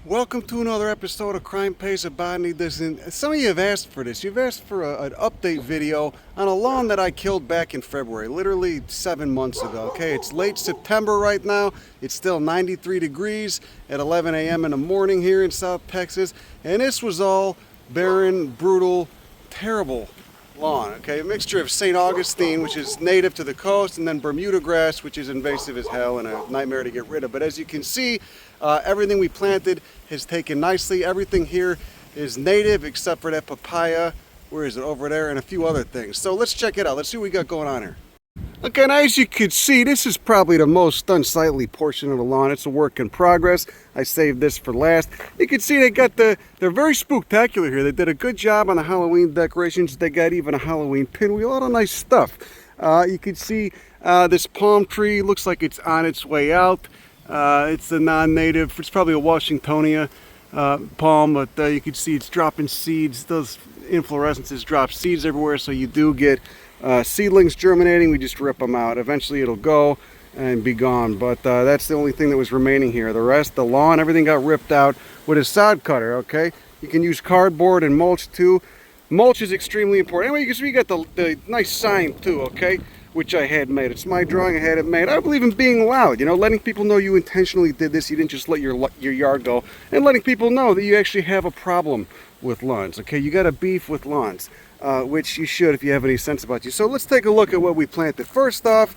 Welcome to another episode of Crime Pays a Botany. Some of you have asked for this. You've asked for an update video on a lawn that I killed back in February, literally 7 months ago. Okay, it's late September right now. It's still 93 degrees at 11 a.m. in the morning here in South Texas. And this was all barren, brutal, terrible lawn. Okay, a mixture of St. Augustine, which is native to the coast, and then Bermuda grass, which is invasive as hell and a nightmare to get rid of. But as you can see, everything we planted has taken nicely. Everything here is native except for that papaya. Where is it? Over there, and a few other things. So let's check it out. Let's see what we got going on here. Okay, now as you can see, this is probably the most unsightly portion of the lawn. It's a work in progress. I saved this for last. You can see they're very spooktacular here. They did a good job on the Halloween decorations. They got even a Halloween pinwheel, all the nice stuff. You can see this palm tree looks like it's on its way out. It's a non-native, it's probably a Washingtonia palm, but you can see it's dropping seeds. Those inflorescences drop seeds everywhere, so you do get seedlings germinating. We just rip them out. Eventually it'll go and be gone, but that's the only thing that was remaining here. The rest, the lawn, everything got ripped out with a sod cutter. Okay, you can use cardboard and mulch too. Mulch is extremely important. Anyway, you can see we got the nice sign too, okay, which I had made. It's my drawing, I had it made. I believe in being loud, you know, letting people know you intentionally did this. You didn't just let your yard go, and letting people know that you actually have a problem with lawns. Okay, you got a beef with lawns, which you should if you have any sense about you. So let's take a look at what we planted. First off,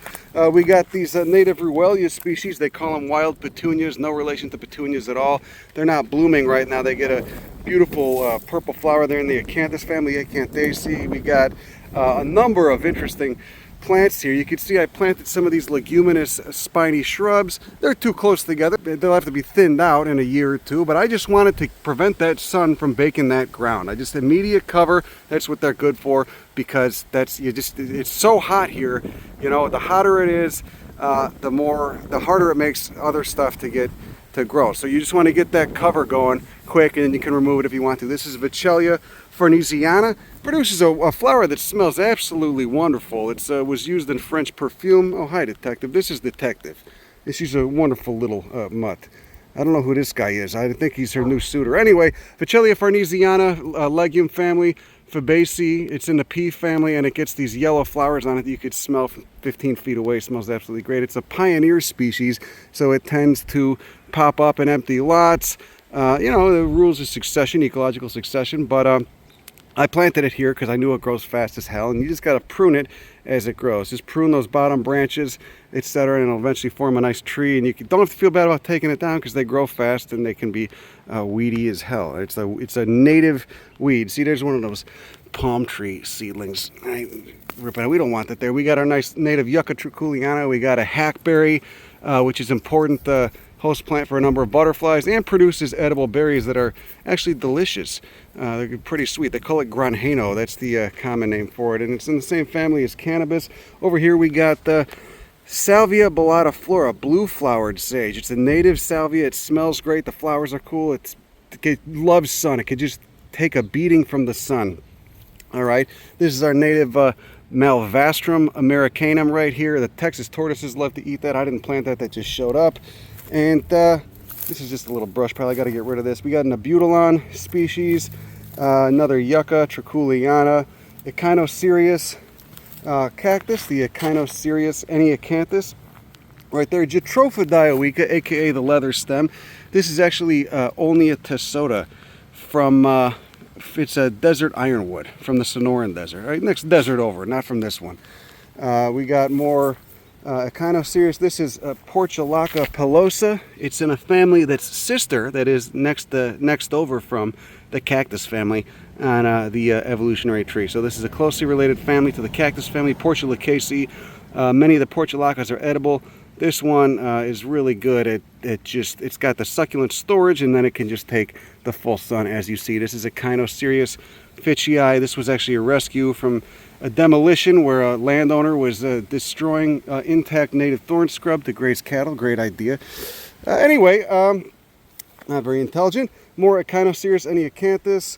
we got these native Ruellia species. They call them wild petunias. No relation to petunias at all. They're not blooming right now. They get a beautiful purple flower there in the Acanthus family, Acanthaceae. We got a number of interesting plants here. You can see I planted some of these leguminous spiny shrubs. They're too close together. They'll have to be thinned out in a year or two, but I just wanted to prevent that sun from baking that ground. I just immediate cover. That's what they're good for, because it's so hot here. You know, the hotter it is, the harder it makes other stuff to grow. So you just want to get that cover going quick, and then you can remove it if you want to. This is Vitellia farnesiana. Produces a flower that smells absolutely wonderful. It was used in French perfume. Oh, hi, Detective. This is Detective. She's a wonderful little mutt. I don't know who this guy is. I think he's her new suitor. Anyway, Vitellia farnesiana, legume family, Fabaceae. It's in the pea family, and it gets these yellow flowers on it that you could smell from 15 feet away. It smells absolutely great. It's a pioneer species, so it tends to pop up in empty lots. You know, the rules of succession, ecological succession, but I planted it here because I knew it grows fast as hell, and you just got to prune it as it grows. Just prune those bottom branches, etc., and it'll eventually form a nice tree. And you don't have to feel bad about taking it down because they grow fast and they can be weedy as hell. It's a native weed. See, there's one of those palm tree seedlings. We don't want that there. We got our nice native Yucca trichuliana. We got a hackberry, which is important host plant for a number of butterflies, and produces edible berries that are actually delicious. They're pretty sweet. They call it granjeno. That's the common name for it, and it's in the same family as cannabis. Over here we got Salvia bellata flora, blue flowered sage. It's a native salvia. It smells great. The flowers are cool. It loves sun. It could just take a beating from the sun. All right, this is our native Malvastrum americanum right here. The Texas tortoises love to eat that. I didn't plant that. That just showed up. And this is just a little brush pile. I got to get rid of this. We got an Abutilon species, another Yucca trichuliana, Echinocereus cactus, the Echinocereus eniacanthus. Right there, Jatropha dioica, aka the leather stem. This is actually Olnea tessota from, it's a desert ironwood from the Sonoran Desert. Right, next desert over, not from this one. We got more Echinocereus. This is Portulaca pilosa. It's in a family that's sister, that is next over from the cactus family on the evolutionary tree. So this is a closely related family to the cactus family, Portulacaceae. Many of the Portulacas are edible. This one is really good. It's got the succulent storage, and then it can just take the full sun, as you see. This is Echinocereus fitchii. This was actually a rescue from a demolition where a landowner was destroying intact native thorn scrub to graze cattle. Great idea. Anyway, not very intelligent. More Echinocereus eniacanthus.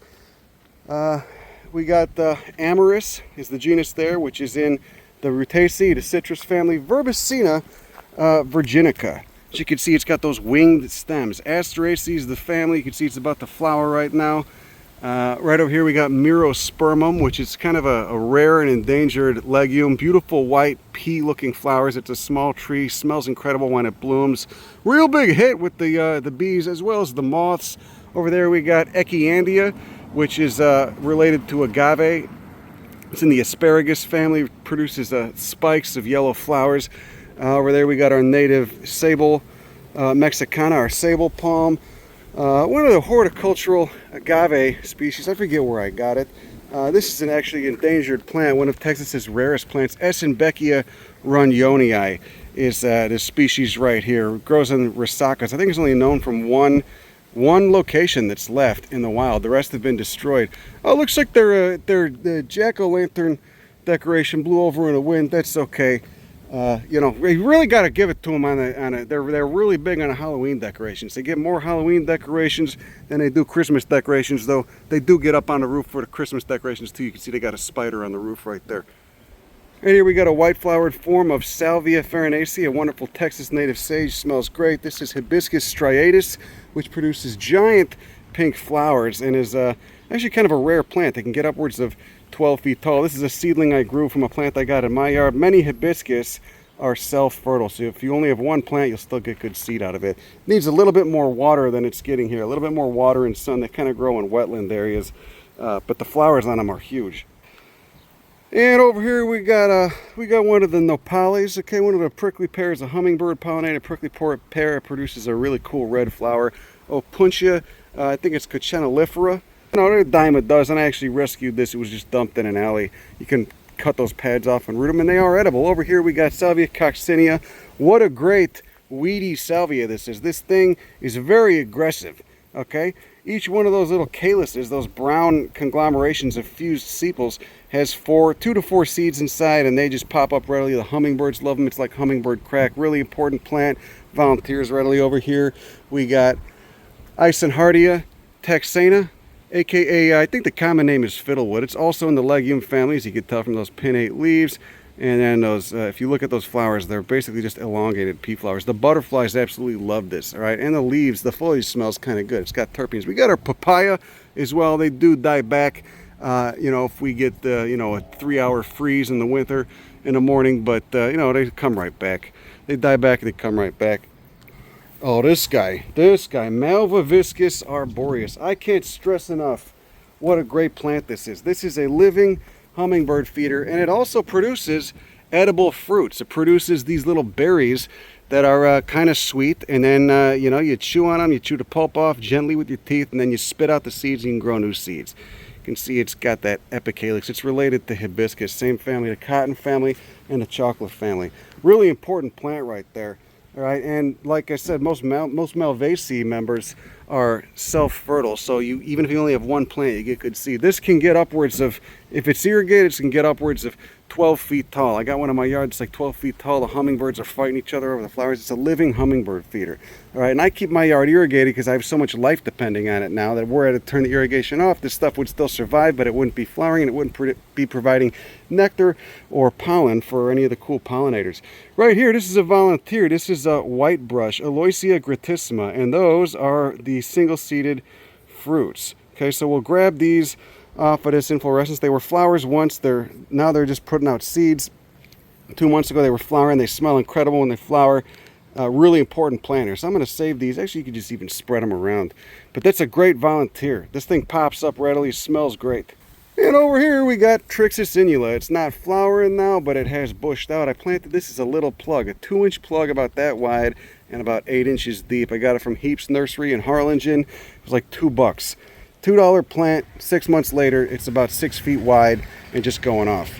We got Amarus is the genus there, which is in the Rutaceae, the citrus family. Verbicina virginica. As you can see, it's got those winged stems. Asteraceae is the family. You can see it's about to flower right now. Right over here we got Myrospermum, which is kind of a rare and endangered legume. Beautiful white pea-looking flowers. It's a small tree. Smells incredible when it blooms. Real big hit with the bees as well as the moths. Over there we got Echiandia, which is related to agave. It's in the asparagus family. It produces spikes of yellow flowers. Over there we got our native Sable Mexicana, our sable palm. One of the horticultural agave species. I forget where I got it. This is an actually endangered plant. One of Texas's rarest plants. Essenbeckia runionii is this species right here. It grows in resacas. I think it's only known from one location that's left in the wild. The rest have been destroyed. Oh, it looks like the jack-o'-lantern decoration blew over in the wind. That's okay. You know, we really got to give it to them they're really big on the Halloween decorations. They get more Halloween decorations than they do Christmas decorations, though they do get up on the roof for the Christmas decorations too. You can see they got a spider on the roof right there. And here we got a white flowered form of Salvia farinaceae, a wonderful Texas native sage. Smells great. This is Hibiscus striatus, which produces giant pink flowers and is actually kind of a rare plant. They can get upwards of 12 feet tall. This is a seedling I grew from a plant I got in my yard. Many hibiscus are self-fertile, so if you only have one plant, you'll still get good seed out of it. It needs a little bit more water than it's getting here, a little bit more water and sun. They kind of grow in wetland areas, but the flowers on them are huge. And over here we got one of the nopales. Okay, one of the prickly pears, a hummingbird pollinated prickly pear. It produces a really cool red flower. Opuntia, I think it's Coccinellifera. No, they're a dime a dozen. I actually rescued this. It was just dumped in an alley. You can cut those pads off and root them, and they are edible. Over here we got Salvia coccinea. What a great weedy salvia this is. This thing is very aggressive. Okay, each one of those little calyces, those brown conglomerations of fused sepals, has 2 to 4 seeds inside, and they just pop up readily. The hummingbirds love them. It's like hummingbird crack. Really important plant. Volunteers readily. Over here we got Eisenhardia texana, aka I think the common name is fiddlewood. It's also in the legume family, as you can tell from those pinnate leaves. And then those, if you look at those flowers, they're basically just elongated pea flowers. The butterflies absolutely love this, all right? And the leaves, the foliage smells kind of good. It's got terpenes. We got our papaya as well. They do die back, you know, if we get, you know, a 3-hour freeze in the winter in the morning. But, you know, they come right back. They die back and they come right back. Oh, this guy, Malvaviscus arboreus. I can't stress enough what a great plant this is. This is a living hummingbird feeder, and it also produces edible fruits. It produces these little berries that are kind of sweet, and then, you know, you chew on them, you chew the pulp off gently with your teeth, and then you spit out the seeds and you can grow new seeds. You can see it's got that epicalyx. It's related to hibiscus, same family, the cotton family and the chocolate family. Really important plant right there. All right, and like I said, most Malvaceae members are self-fertile, so even if you only have one plant, you get good seed. This can get upwards of, if it's irrigated, it can get upwards of 12 feet tall. I got one in my yard, it's like 12 feet tall. The hummingbirds are fighting each other over the flowers. It's a living hummingbird feeder. All right, and I keep my yard irrigated because I have so much life depending on it now that were I to turn the irrigation off, this stuff would still survive, but it wouldn't be flowering and it wouldn't be providing nectar or pollen for any of the cool pollinators. Right here, this is a volunteer. This is a white brush, Aloysia gratissima, and those are the single-seeded fruits. Okay, so we'll grab these off of this inflorescence. They were flowers once. Now they're just putting out seeds. 2 months ago they were flowering. They smell incredible when they flower. Really important planters. So I'm going to save these. Actually, you could just even spread them around. But that's a great volunteer. This thing pops up readily. Smells great. And over here we got Trixus inula. It's not flowering now, but it has bushed out. I planted this as a little plug, a 2-inch plug about that wide and about 8 inches deep. I got it from Heaps Nursery in Harlingen. It was like $2. $2 plant. 6 months later, it's about 6 feet wide and just going off.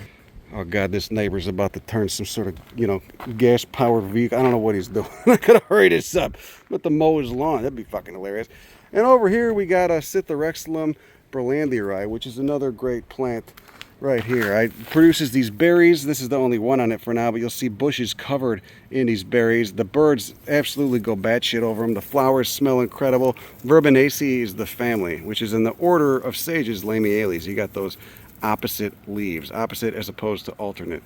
Oh God, this neighbor's about to turn some sort of, you know, gas-powered vehicle. I don't know what he's doing. I gotta hurry this up. But to mow his lawn, that'd be fucking hilarious. And over here we got a Cytherexilum berlandii, which is another great plant right here. It produces these berries. This is the only one on it for now, but you'll see bushes covered in these berries. The birds absolutely go batshit over them. The flowers smell incredible. Verbenaceae is the family, which is in the order of sages, Lamiales. You got those opposite leaves, opposite as opposed to alternate.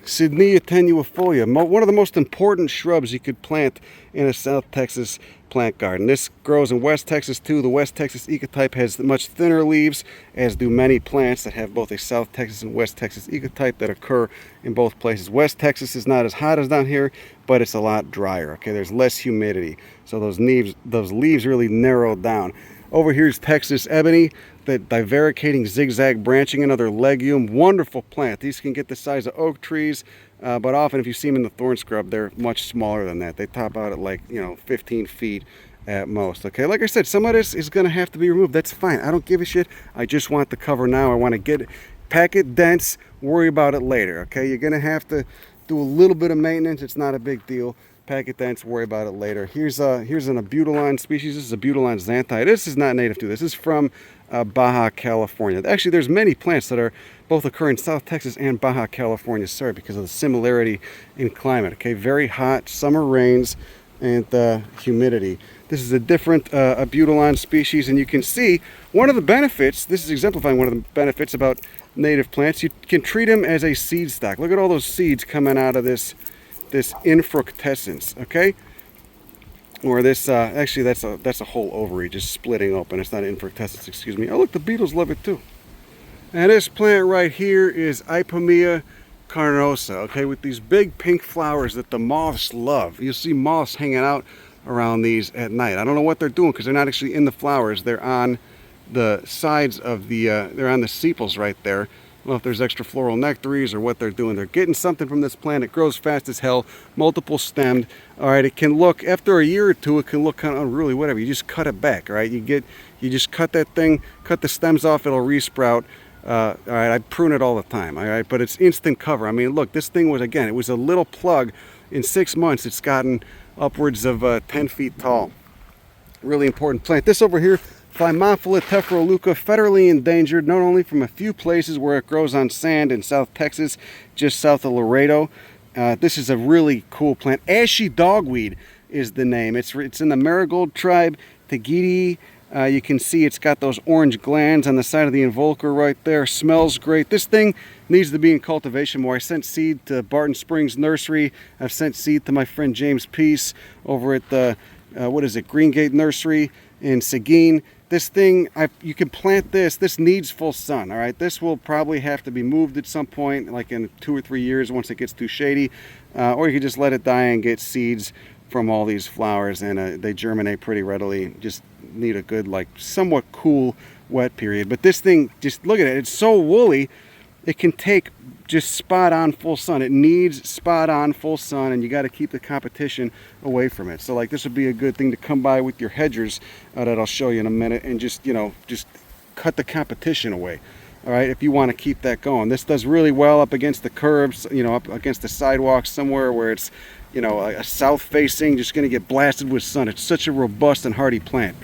Sydney attenuifolia, one of the most important shrubs you could plant in a South Texas plant garden. This grows in West Texas too. The West Texas ecotype has much thinner leaves, as do many plants that have both a South Texas and West Texas ecotype that occur in both places. West Texas is not as hot as down here, but it's a lot drier. Okay, there's less humidity, so those leaves really narrow down. Over here's Texas ebony, the divaricating zigzag branching, another legume. Wonderful plant. These can get the size of oak trees, but often if you see them in the thorn scrub, they're much smaller than that. They top out at like, 15 feet at most. Okay, like I said, some of this is going to have to be removed. That's fine. I don't give a shit. I just want the cover now. I want to get it, pack it dense, worry about it later. Okay, you're going to have to do a little bit of maintenance. It's not a big deal. Pack it dense, worry about it later. Here's an abutilon species. This is abutilon xanthi. This is not native to this. This is from Baja California. Actually, there's many plants that are both occur in South Texas and Baja California, sorry, because of the similarity in climate. Okay, very hot summer rains and humidity. This is a different abutilon species, and you can see one of the benefits. This is exemplifying one of the benefits about native plants. You can treat them as a seed stock. Look at all those seeds coming out of this infructescence, okay? Or this, actually that's a whole ovary just splitting open. It's not infructescence, excuse me. Oh look, the beetles love it too. And this plant right here is Ipomea carnosa, okay, with these big pink flowers that the moths love. You'll see moths hanging out around these at night. I don't know what they're doing because they're not actually in the flowers. They're on the sides of the, they're on the sepals right there. I don't know if there's extra floral nectaries or what they're doing. They're getting something from this plant. It grows fast as hell, multiple stemmed. All right, it can look, after a year or two, it can look kind of unruly, whatever. You just cut it back, all right? You just cut that thing, cut the stems off, it'll resprout. All right, I prune it all the time, all right? But it's instant cover. I mean, look, this thing was, again, it was a little plug. In 6 months, it's gotten upwards of 10 feet tall. Really important plant. This over here, Thymophila tephroluca, federally endangered, not only from a few places where it grows on sand in South Texas, just south of Laredo. This is a really cool plant. Ashy dogweed is the name. It's in the marigold tribe, Tegidi. You can see it's got those orange glands on the side of the involucre right there. Smells great. This thing needs to be in cultivation more. I sent seed to Barton Springs Nursery. I've sent seed to my friend James Peace over at the, Greengate Nursery in Seguin. This thing, you can plant this. This needs full sun, all right? This will probably have to be moved at some point, like in 2 or 3 years once it gets too shady. Or you can just let it die and get seeds from all these flowers, and they germinate pretty readily. Just need a good, like, somewhat cool wet period. But this thing, just look at it. It's so woolly, it can take just spot on full sun. It needs spot on full sun, and you got to keep the competition away from it. So like, this would be a good thing to come by with your hedgers that I'll show you in a minute, and just cut the competition away. All right, if you want to keep that going. This does really well up against the curbs, up against the sidewalks somewhere where it's, a south facing, just going to get blasted with sun. It's such a robust and hardy plant.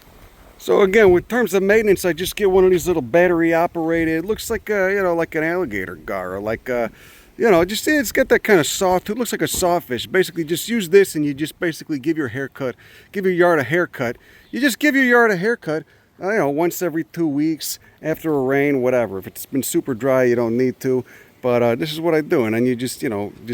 So again, with terms of maintenance, I just get one of these little battery operated, looks like like an alligator gar, or like it's got that kind of soft, it looks like a sawfish. Basically just use this, and you just basically give your yard a haircut. You just give your yard a haircut, once every 2 weeks after a rain, whatever. If it's been super dry, you don't need to. But this is what I do, and then you just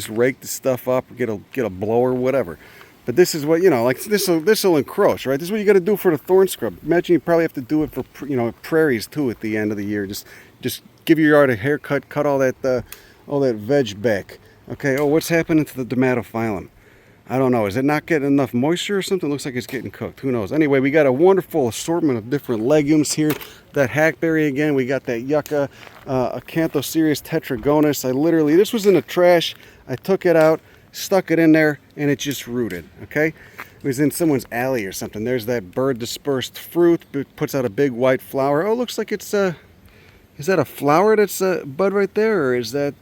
rake the stuff up, get a blower, whatever. But this is what, like this will encroach, right? This is what you got to do for the thorn scrub. Imagine you probably have to do it for, prairies too at the end of the year. Just give your yard a haircut, cut all that veg back. Okay. Oh, what's happening to the dermatophyllum? I don't know. Is it not getting enough moisture or something? It looks like it's getting cooked. Who knows? Anyway, we got a wonderful assortment of different legumes here. That hackberry again. We got that yucca, Acanthocereus tetragonus. This was in the trash. I took it out, stuck it in there, and it just rooted. Okay, it was in someone's alley or something. There's that bird dispersed fruit. It puts out a big white flower. Oh, looks like it's is that a flower that's a bud right there, or is that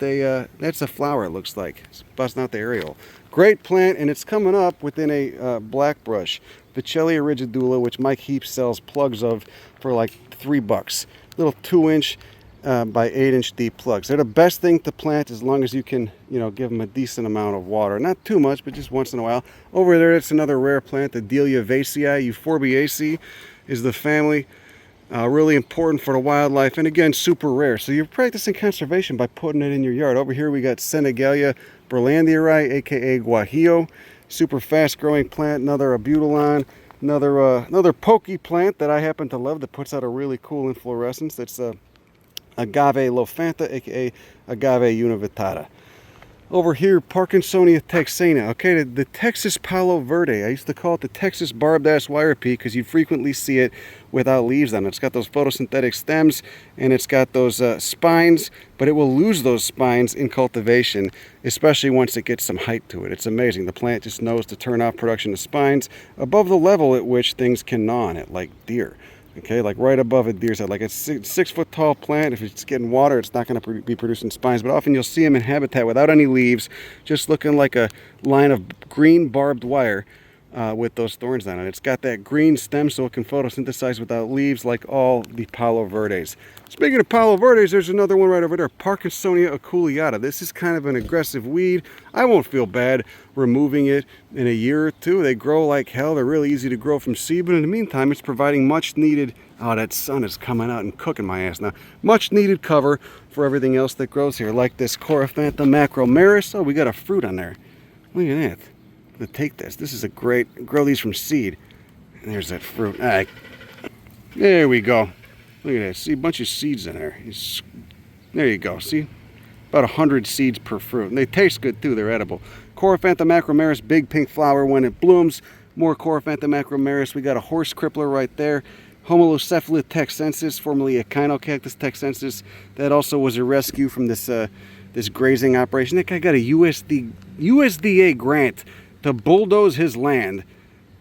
that's a flower? It looks like it's busting out the areole. Great plant, and it's coming up within a blackbrush, Vicellia rigidula, which Mike Heap sells plugs of for like $3. Little 2-inch by 8-inch deep plugs. They're the best thing to plant as long as you can, give them a decent amount of water. Not too much, but just once in a while. Over there, it's another rare plant, the Delia vasei, Euphorbiaceae is the family. Really important for the wildlife, and again, super rare. So you're practicing conservation by putting it in your yard. Over here we got Senegalia berlandieri, aka Guajillo. Super fast growing plant, another abutilon, another pokey plant that I happen to love that puts out a really cool inflorescence. That's Agave lophantha, aka Agave univittata. Over here, Parkinsonia texana. Okay, the Texas Palo Verde. I used to call it the Texas barbed ass wire pea because you frequently see it without leaves on it. It's got those photosynthetic stems and it's got those spines, but it will lose those spines in cultivation, especially once it gets some height to it. It's amazing. The plant just knows to turn off production of spines above the level at which things can gnaw on it, like deer. Okay, like right above a deer's head, like a 6 foot tall plant. If it's getting water, it's not going to be producing spines, but often you'll see them in habitat without any leaves, just looking like a line of green barbed wire with those thorns on it. It's got that green stem so it can photosynthesize without leaves, like all the Palo Verdes. Speaking of Palo Verdes, there's another one right over there, Parkinsonia aculeata. This is kind of an aggressive weed. I won't feel bad removing it in a year or two. They grow like hell. They're really easy to grow from seed, but in the meantime, it's providing much needed, oh, that sun is coming out and cooking my ass now, much needed cover for everything else that grows here, like this Coryphantha macromeris. Oh, we got a fruit on there. Look at that. To take this. This is a great, grow these from seed. And there's that fruit. All right. There we go. Look at that. See, a bunch of seeds in there. There you go. See? About 100 seeds per fruit. And they taste good too. They're edible. Coryphantha macromeris, big pink flower when it blooms. More Coryphantha macromeris. We got a horse crippler right there. Homolocephala texensis, formerly Echinocactus texensis. That also was a rescue from this this grazing operation. That guy got a USDA grant to bulldoze his land.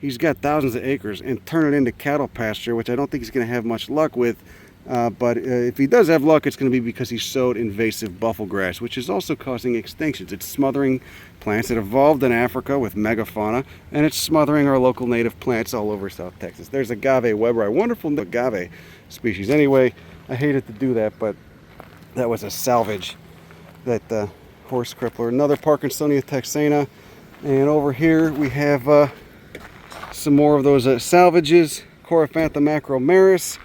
He's got thousands of acres and turn it into cattle pasture, which I don't think he's going to have much luck with. But if he does have luck, it's going to be because he sowed invasive buffalo grass, which is also causing extinctions. It's smothering plants. It evolved in Africa with megafauna, and it's smothering our local native plants all over South Texas. There's agave weberi, wonderful agave species. Anyway, I hated to do that, but that was a salvage. That horse crippler. Another Parkinsonia texana. And over here we have some more of those salvages, Coryphantha macromeris.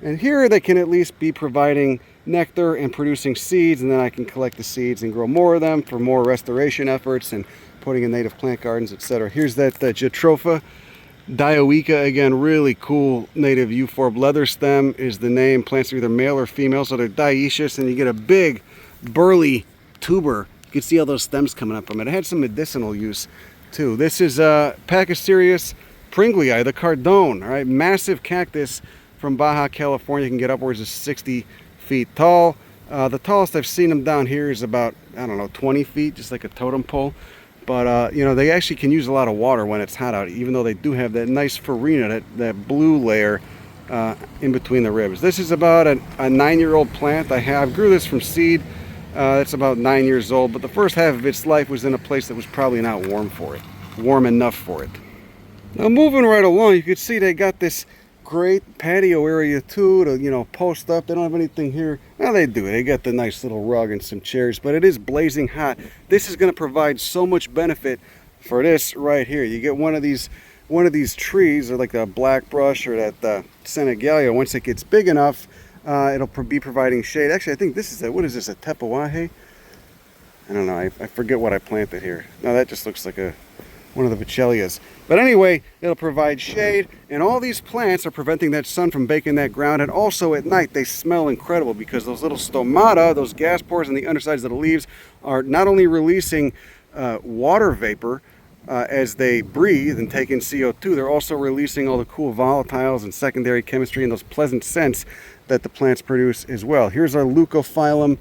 And here they can at least be providing nectar and producing seeds, and then I can collect the seeds and grow more of them for more restoration efforts and putting in native plant gardens, etc. Here's that Jatropha dioica, again, really cool native euphorb. Leather stem is the name. Plants are either male or female, so they're dioecious, and you get a big burly tuber. You can see all those stems coming up from it. It had some medicinal use too. This is Pachycereus pringlei, the cardone. All right, massive cactus from Baja California. Can get upwards of 60 feet tall. The tallest I've seen them down here is about, I don't know, 20 feet, just like a totem pole. But you know, they actually can use a lot of water when it's hot out, even though they do have that nice farina, that blue layer in between the ribs. This is about a 9-year-old plant. I grew this from seed. It's about 9 years old, but the first half of its life was in a place that was probably not warm enough for it. Now moving right along, you can see they got this great patio area too to, you know, post up. They don't have anything here. Now they do. They got the nice little rug and some chairs, but it is blazing hot. This is going to provide so much benefit for this right here. You get one of these trees, or like a black brush or that Senegalia. Once it gets big enough, it'll be providing shade. Actually, I think this is what is this, a tepewahe? I don't know. I forget what I planted here. No, that just looks like one of the Vachelias. But anyway, it'll provide shade, and all these plants are preventing that sun from baking that ground. And also at night, they smell incredible because those little stomata, those gas pores on the undersides of the leaves, are not only releasing water vapor as they breathe and take in CO2, they're also releasing all the cool volatiles and secondary chemistry and those pleasant scents that the plants produce as well. Here's our Leucophyllum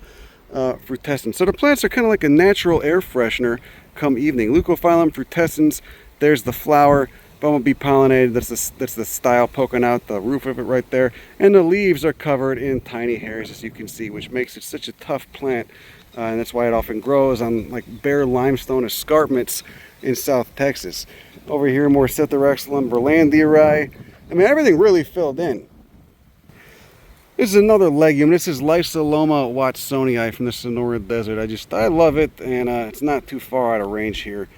frutescens. So the plants are kind of like a natural air freshener come evening. Leucophyllum frutescens, there's the flower, bumblebee pollinated, that's the style poking out the roof of it right there. And the leaves are covered in tiny hairs, as you can see, which makes it such a tough plant. And that's why it often grows on like bare limestone escarpments in South Texas. Over here, more Citharexilum berlandieri. I mean, everything really filled in. This is another legume. This is Lysoloma watsonii from the Sonora Desert. I love it, and it's not too far out of range here.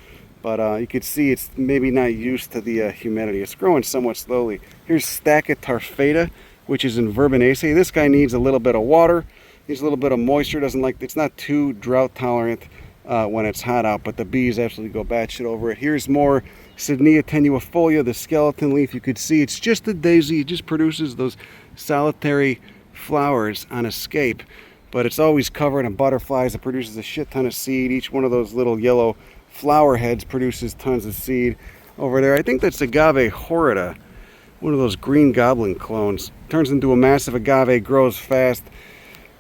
But you can see it's maybe not used to the humidity. It's growing somewhat slowly. Here's Stachytarfata, which is in Verbenaceae. This guy needs a little bit of water, needs a little bit of moisture, doesn't like, it's not too drought tolerant when it's hot out, but the bees absolutely go batshit over it. Here's more Sydnea tenuifolia, the skeleton leaf. You could see it's just a daisy. It just produces those solitary flowers on escape, but it's always covered in butterflies. It produces a shit ton of seed. Each one of those little yellow flower heads produces tons of seed. Over there, I think that's agave horrida, one of those green goblin clones. Turns into a massive agave, grows fast,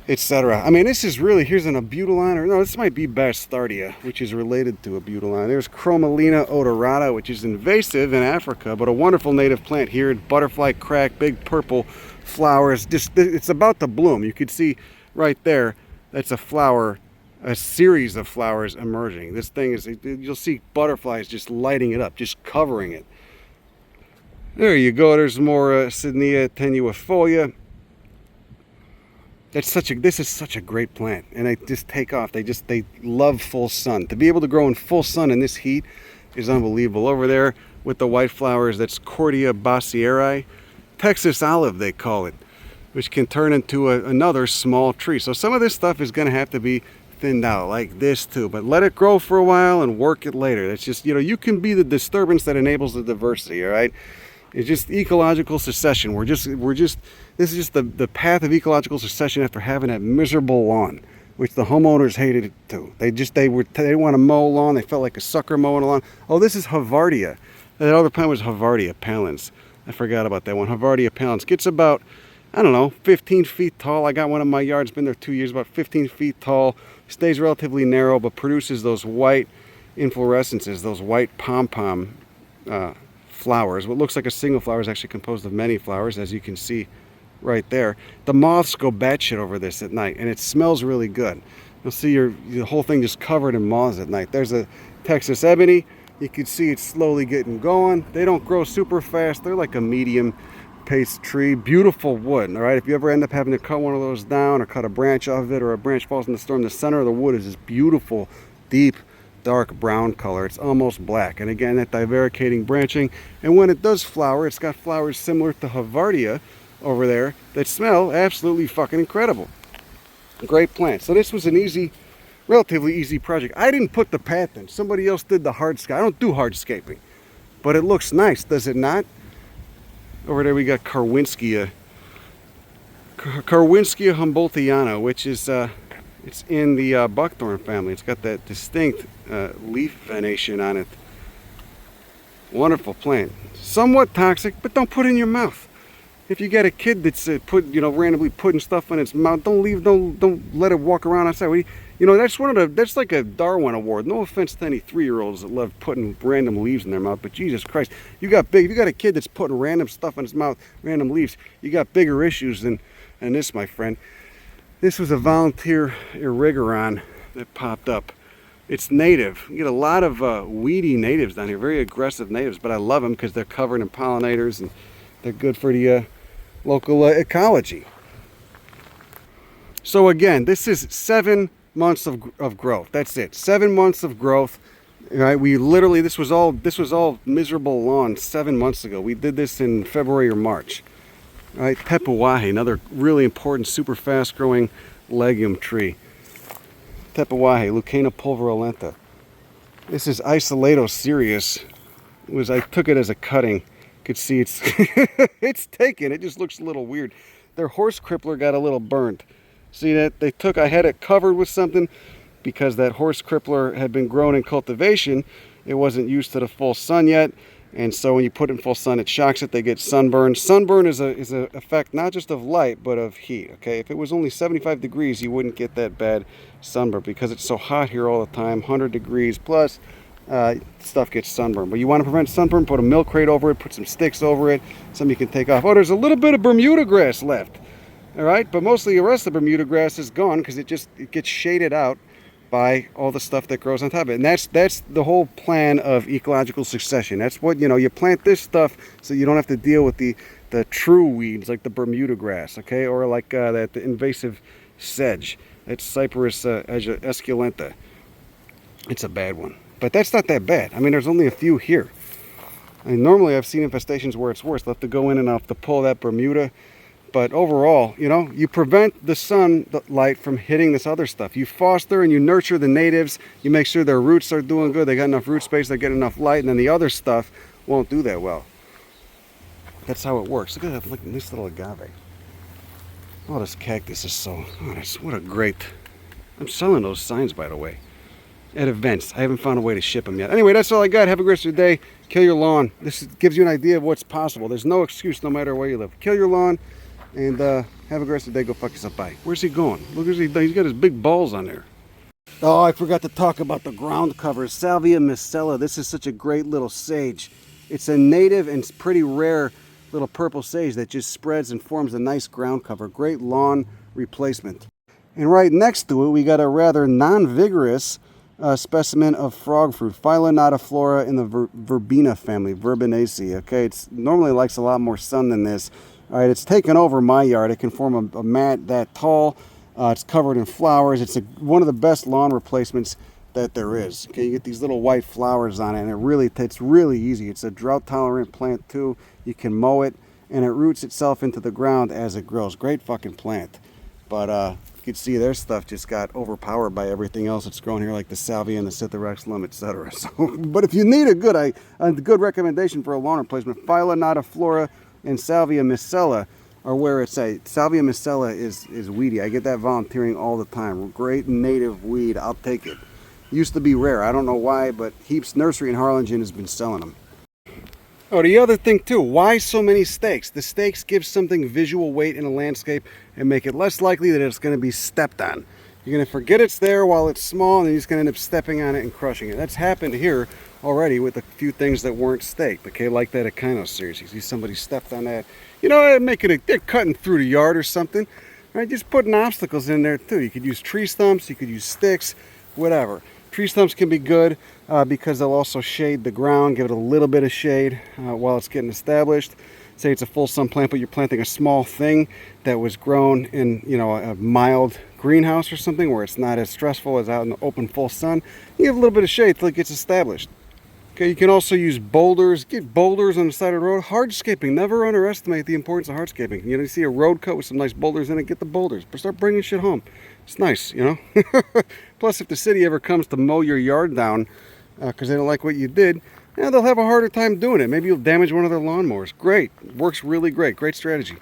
etc. I mean, this is really, here's an abutilon, or no, this might be Bastardia, which is related to abutilon. There's Chromalina odorata, which is invasive in Africa, but a wonderful native plant here. Butterfly crack, big purple flowers. Just, it's about to bloom. You could see right there, that's a flower, a series of flowers emerging. This thing is, you'll see butterflies just lighting it up, just covering it. There you go. There's more Sydnea tenuifolia. This is such a great plant, and they just take off. They love full sun. To be able to grow in full sun in this heat is unbelievable. Over there with the white flowers, that's Cordia bassieri, Texas olive they call it, which can turn into another small tree. So some of this stuff is going to have to be thinned out like this too, but let it grow for a while and work it later. That's just, you know, you can be the disturbance that enables the diversity. All right, it's just ecological succession. This is just the path of ecological succession after having that miserable lawn, which the homeowners hated it too. They didn't want to mow a lawn. They felt like a sucker mowing a lawn. Oh, this is Havartia. That other plant was Havartia palens. I forgot about that one. Havartia palens gets about, I don't know, 15 feet tall. I got one in my yard. It's been there 2 years, about 15 feet tall. Stays relatively narrow, but produces those white inflorescences, those white pom-pom flowers. What looks like a single flower is actually composed of many flowers, as you can see right there. The moths go batshit over this at night, and it smells really good. You'll see the whole thing just covered in moths at night. There's a Texas ebony. You can see it's slowly getting going. They don't grow super fast. They're like a medium pace tree. Beautiful wood. All right, if you ever end up having to cut one of those down or cut a branch off of it, or a branch falls in the storm, the center of the wood is this beautiful, deep, dark brown color. It's almost black. And again, that divaricating branching. And when it does flower, it's got flowers similar to Havartia over there that smell absolutely fucking incredible. Great plant. So this was an easy, relatively easy project. I didn't put the path in. Somebody else did the hardscape. I don't do hardscaping, but it looks nice, does it not? Over there we got Carwinskia Humboldtiana, which is it's in the buckthorn family. It's got that distinct leaf venation on it. Wonderful plant. Somewhat toxic, but don't put it in your mouth. If you get a kid that's randomly putting stuff in its mouth, don't let it walk around outside. That's like a Darwin Award. No offense to any 3-year-olds that love putting random leaves in their mouth, but Jesus Christ, if you got a kid that's putting random stuff in his mouth, random leaves, you got bigger issues than this, my friend. This was a volunteer Erigeron that popped up. It's native. You get a lot of weedy natives down here, very aggressive natives, but I love them because they're covered in pollinators and they're good for the local ecology. So again, this is 7 months of growth. That's it. 7 months of growth. Right? We literally, this was all miserable lawn 7 months ago. We did this in February or March. Right? Tepuahe, another really important, super fast growing legume tree. Tepuahe, Lucana pulverulenta. This is Isolato Sirius. I took it as a cutting. Could see it's it's taken. It just looks a little weird. Their horse crippler got a little burnt. See that? I had it covered with something because that horse crippler had been grown in cultivation. It wasn't used to the full sun yet, and so when you put it in full sun, it shocks it. They get sunburn. Sunburn is a effect not just of light but of heat. Okay, if it was only 75 degrees, you wouldn't get that bad sunburn because it's so hot here all the time. 100 degrees plus. Stuff gets sunburned. But you want to prevent sunburn, put a milk crate over it, put some sticks over it, something you can take off. Oh, there's a little bit of Bermuda grass left. All right, but mostly the rest of the Bermuda grass is gone because it gets shaded out by all the stuff that grows on top of it. And that's the whole plan of ecological succession. That's what, you plant this stuff so you don't have to deal with the true weeds like the Bermuda grass, okay, or like the invasive sedge. That's Cyperus esculenta. It's a bad one. But that's not that bad. I mean, there's only a few here. I mean, normally I've seen infestations where it's worse. They'll have to go in and I'll have to pull that Bermuda But overall, you know, you prevent the sunlight from hitting this other stuff. You foster and you nurture the natives. You make sure their roots are doing good. They got enough root space. They get enough light. And then the other stuff won't do that well. That's how it works. Look at that. Look at this little agave. Oh, this cactus is so... Oh, what a great... I'm selling those signs, by the way, at events. I haven't found a way to ship them yet. Anyway, that's all I got. Have a great day. Kill your lawn. This gives you an idea of what's possible. There's no excuse no matter where you live. Kill your lawn. And have a great day. Go fuck yourself. Bye. Where's he going? Look, he's got his big balls on there. Oh, I forgot to talk about the ground cover. Salvia miscella. This is such a great little sage. It's a native and pretty rare little purple sage that just spreads and forms a nice ground cover. Great lawn replacement. And right next to it, we got a rather non-vigorous specimen of frog fruit. Flora in the verbena family, Verbenaceae. Okay, it normally likes a lot more sun than this. All right, it's taken over my yard. It can form a mat that tall. It's covered in flowers. It's one of the best lawn replacements that there is. Okay, you get these little white flowers on it, and it's really easy. It's a drought-tolerant plant too. You can mow it, and it roots itself into the ground as it grows. Great fucking plant. But you can see their stuff just got overpowered by everything else that's grown here, like the salvia and the Citharexlum, etc. So, but if you need a good recommendation for a lawn replacement, Flora and Salvia miscella are where it's at. Salvia miscella is weedy. I get that volunteering all the time. Great native weed. I'll take it. Used to be rare. I don't know why, but Heaps Nursery in Harlingen has been selling them. Oh, the other thing too, why so many stakes? The stakes give something visual weight in a landscape and make it less likely that it's going to be stepped on. You're going to forget it's there while it's small, and then you're just going to end up stepping on it and crushing it. That's happened here already with a few things that weren't staked, okay, like that Echino series. You see somebody stepped on that. You know, they're cutting through the yard or something, right? Just putting obstacles in there too. You could use tree stumps, you could use sticks, whatever. Tree stumps can be good because they'll also shade the ground, give it a little bit of shade while it's getting established. Say it's a full sun plant, but you're planting a small thing that was grown in, you know, a mild greenhouse or something where it's not as stressful as out in the open full sun. You give a little bit of shade till it gets established. Okay, you can also use boulders. Get boulders on the side of the road. Hardscaping. Never underestimate the importance of hardscaping. You know, you see a road cut with some nice boulders in it, get the boulders. But start bringing shit home. It's nice, you know. Plus, if the city ever comes to mow your yard down because they don't like what you did, they'll have a harder time doing it. Maybe you'll damage one of their lawnmowers. Great. Works really great. Great strategy.